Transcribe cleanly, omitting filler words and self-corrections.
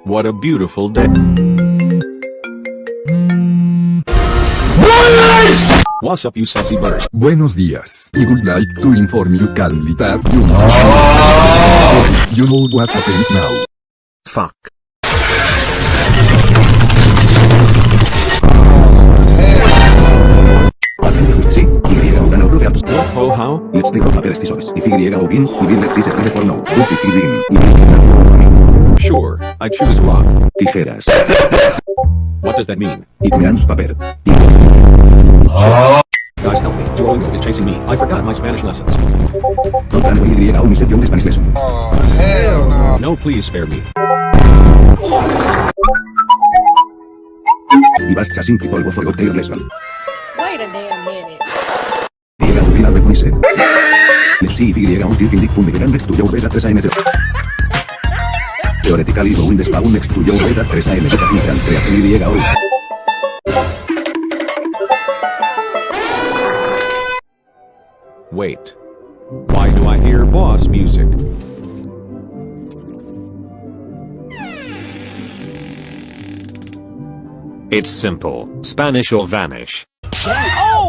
What a beautiful day. What's up, you sassy bird? Buenos días. I would like to inform you calmly that you know what happens now. Fuck. Just sí, Y o ganó trofeos. Oh, how? Let's take off papeles teasers. If Y o win, y win like this is for no. But if you win, y win. Sure, I choose rock. Tijeras. What does that mean? It means paper. Guys, help me. Duolingo is chasing me. I forgot my Spanish lessons. Total Y o mi sesión de Spanish lesson. No, please spare me. Y vas chasing people who forgot their lesson. Wait a damn minute. Y o win algo con said. Let's see if Y o still find it fun again next to your bed at 3 am. Theoretically go in the spawn next to your bed at 3 am. Can create Y o. Wait. Why do I hear boss music? It's simple. Spanish or vanish. Oh!